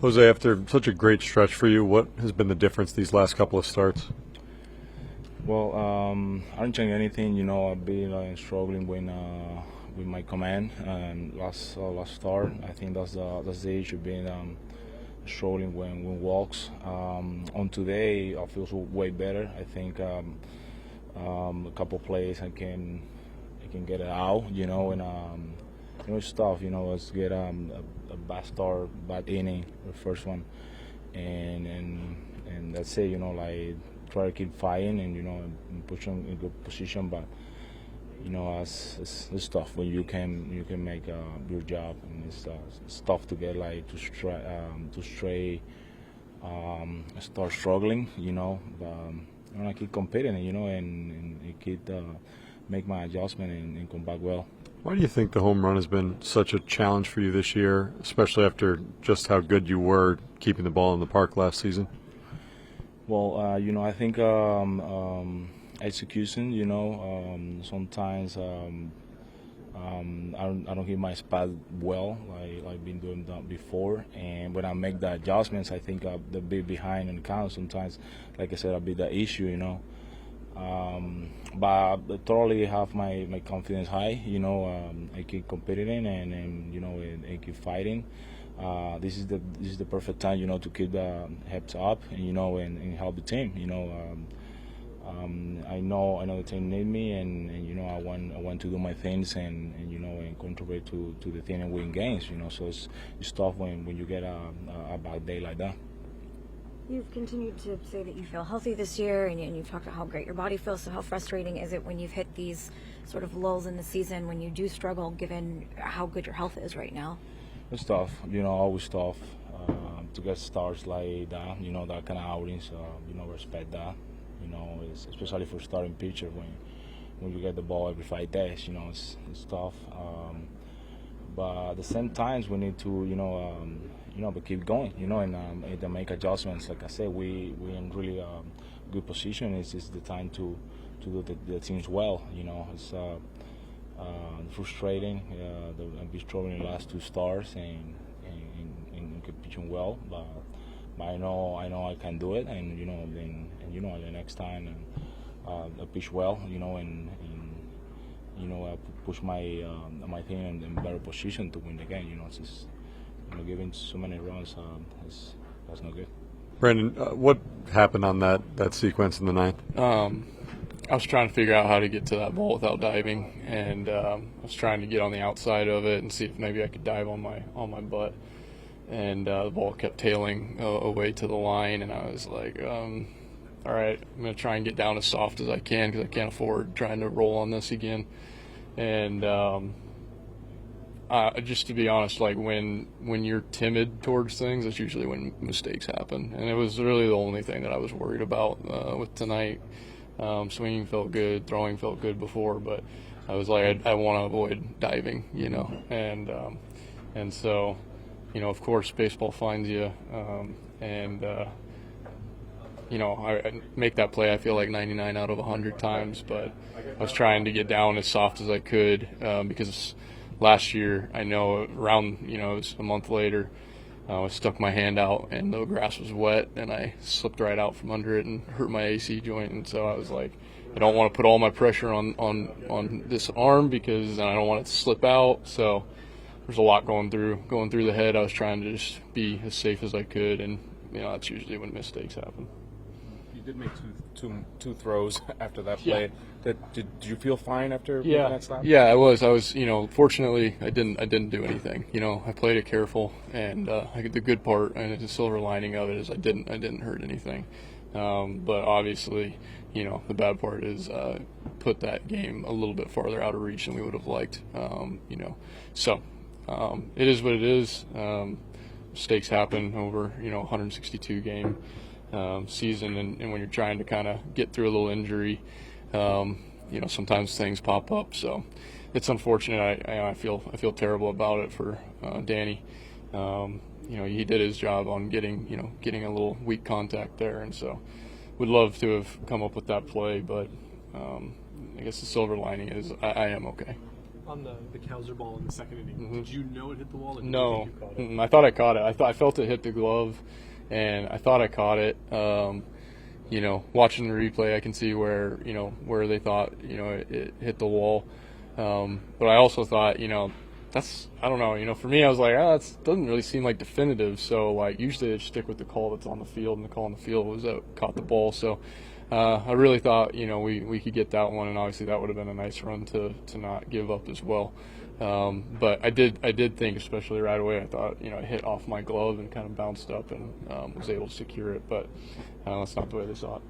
Jose, after such a great stretch for you, what has been the difference these last couple of starts? Well, I don't change anything. I've been struggling with my command. And last start, I think that's the issue. Being struggling when walks. On today, I feel so way better. I think a couple plays I can get it out. And it's tough. Let's get a bad start, bad inning, the first one, and that's it. Like try to keep fighting and push them in good position, but it's tough when you can make your job, and it's tough to get like to stray start struggling, but I want to keep competing, and keep make my adjustment and come back well. Why do you think the home run has been such a challenge for you this year, especially after just how good you were keeping the ball in the park last season? Well, I think execution. Sometimes I don't hit my spot well, like I've been doing that before. And when I make the adjustments, I think I'm the bit behind on the count. Sometimes, like I said, I'll be the issue. But I totally have my confidence high. I keep competing and keep fighting. This is the perfect time, to keep the heads up, and help the team. I know the team need me, and I want to do my things and contribute to the team and win games. So it's tough when you get a bad day like that. You've continued to say that you feel healthy this year, and you've talked about how great your body feels. So how frustrating is it when you've hit these sort of lulls in the season, when you do struggle, given how good your health is right now? It's tough, always tough to get starts like that, that kind of outings, respect that, especially for starting pitcher when you get the ball every 5 days, it's tough. But at the same times we need to, but keep going, and make adjustments. Like I said, we in really good position. It's just the time to do the things well, it's frustrating. I've been struggling in the last 2 starts and pitching well, but I know I can do it, and the next time I pitch well, and I push my team in better position to win the game. It's just giving so many runs, that's not good. Brandon, what happened on that sequence in the ninth? I was trying to figure out how to get to that ball without diving, and I was trying to get on the outside of it and see if maybe I could dive on my butt. And the ball kept tailing away to the line, and I was like, all right, I'm going to try and get down as soft as I can because I can't afford trying to roll on this again. And just to be honest, like when you're timid towards things, that's usually when mistakes happen. And it was really the only thing that I was worried about with tonight. Swinging felt good, throwing felt good before, but I was like, I want to avoid diving, and so, of course, baseball finds you, I make that play, I feel like 99 out of 100 times, but I was trying to get down as soft as I could because last year, I know around, it was a month later, I stuck my hand out and the grass was wet and I slipped right out from under it and hurt my AC joint. And so I was like, I don't want to put all my pressure on this arm because I don't want it to slip out. So there's a lot going through the head. I was trying to just be as safe as I could, and that's usually when mistakes happen. You did make two throws after that play. Yeah. Did you feel fine after making that stop? Yeah, I was. Fortunately, I didn't do anything. I played it careful, and the good part and the silver lining of it is I didn't hurt anything. But obviously, the bad part is put that game a little bit farther out of reach than we would have liked. So it is what it is. Mistakes happen over 162 game season, and when you're trying to kind of get through a little injury, sometimes things pop up. So it's unfortunate. I feel terrible about it for Danny. He did his job on getting a little weak contact there, and so would love to have come up with that play, but I guess the silver lining is I am okay. on the Kauser ball in the second inning, did you know it hit the wall? Or did No, you think you caught it? I thought I caught it. I felt it hit the glove, and I thought I caught it. You know, watching the replay, I can see where they thought it hit the wall. But I also thought, I don't know. For me, I was like, it doesn't really seem like definitive. So like usually they stick with the call that's on the field, and the call on the field was that caught the ball. So I really thought we could get that one, and obviously that would have been a nice run to not give up as well. But I did think, especially right away, I thought it hit off my glove and kind of bounced up and was able to secure it. But that's not the way they saw it.